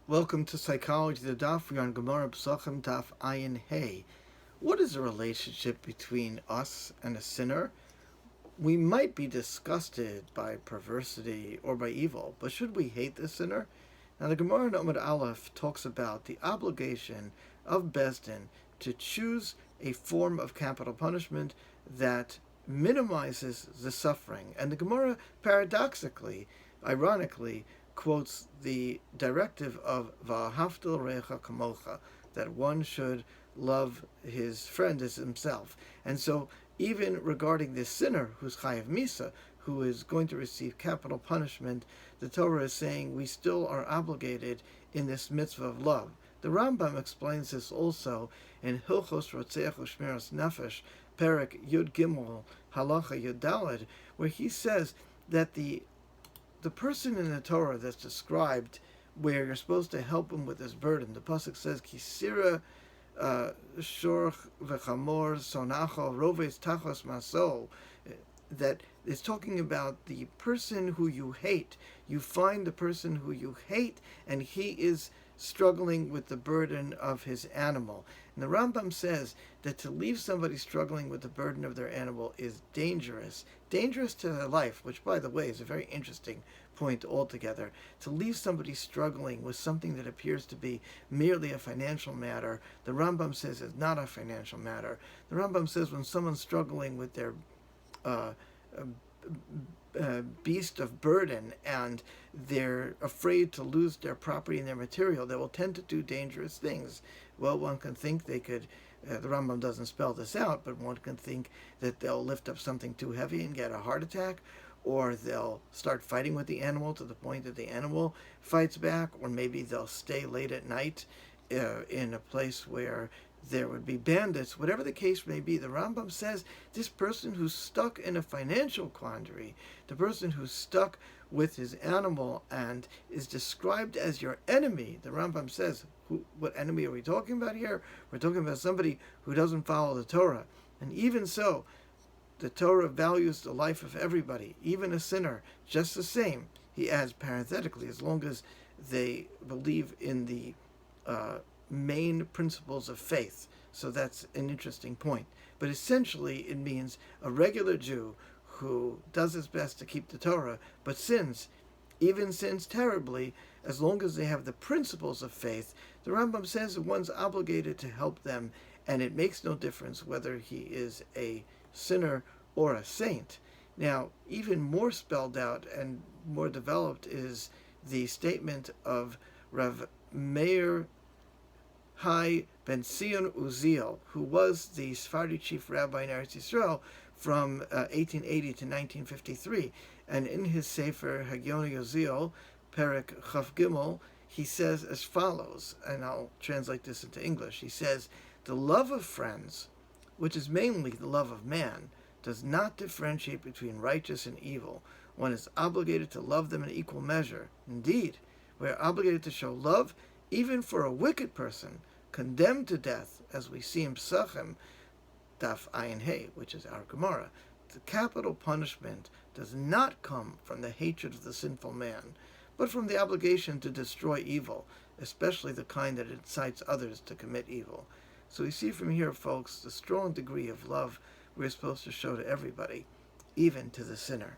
Welcome to Psychology, the Daf. We're on Gemara Pesachim Daf Ayin Hey. What is the relationship between us and a sinner? We might be disgusted by perversity or by evil, but should we hate the sinner? Now the Gemara in Amud Aleph talks about the obligation of Beis Din to choose a form of capital punishment that minimizes the suffering. And the Gemara paradoxically, ironically, quotes the directive of V'ahavta l'recha kamocha, that one should love his friend as himself. And so even regarding this sinner who's chayav misa, who is going to receive capital punishment, the Torah is saying we still are obligated in this mitzvah of love. The Rambam explains this also in Hilchos Rotzeach U'Shmiras Nefesh, Perek Yud Gimel, Halacha Yud Daled, where he says that the person in the Torah that's described where you're supposed to help him with his burden, the pasuk says, Kisira shorch v'chamor sonacho roves tachos maso, that is talking about the person who you hate. You find the person who you hate, and he is struggling with the burden of his animal. And the Rambam says that to leave somebody struggling with the burden of their animal is dangerous to their life, which, by the way, is a very interesting point altogether. To leave somebody struggling with something that appears to be merely a financial matter, the Rambam says is not a financial matter. The Rambam says when someone's struggling with their beast of burden and they're afraid to lose their property and their material, they will tend to do dangerous things. Well, one can think they could, the Rambam doesn't spell this out, but one can think that they'll lift up something too heavy and get a heart attack, or they'll start fighting with the animal to the point that the animal fights back, or maybe they'll stay late at night in a place where there would be bandits. Whatever the case may be, the Rambam says this person who's stuck in a financial quandary, the person who's stuck with his animal and is described as your enemy, the Rambam says, what enemy are we talking about here? We're talking about somebody who doesn't follow the Torah. And even so, the Torah values the life of everybody, even a sinner, just the same. He adds parenthetically, as long as they believe in the main principles of faith. So that's an interesting point. But essentially it means a regular Jew who does his best to keep the Torah, but sins, even sins terribly, as long as they have the principles of faith, the Rambam says that one's obligated to help them, and it makes no difference whether he is a sinner or a saint. Now, even more spelled out and more developed is the statement of Rav Meir Hai Ben Sion Uziel, who was the Sephardi chief rabbi in Eretz Yisrael from 1880 to 1953. And in his Sefer Hagion Uziel, Perek Chaf Gimel, he says as follows, and I'll translate this into English. He says, the love of friends, which is mainly the love of man, does not differentiate between righteous and evil. One is obligated to love them in equal measure. Indeed, we are obligated to show love even for a wicked person, condemned to death, as we see in Pesachim, Daf Ayin Hey, which is our Gemara. The capital punishment does not come from the hatred of the sinful man, but from the obligation to destroy evil, especially the kind that incites others to commit evil. So we see from here, folks, the strong degree of love we're supposed to show to everybody, even to the sinner.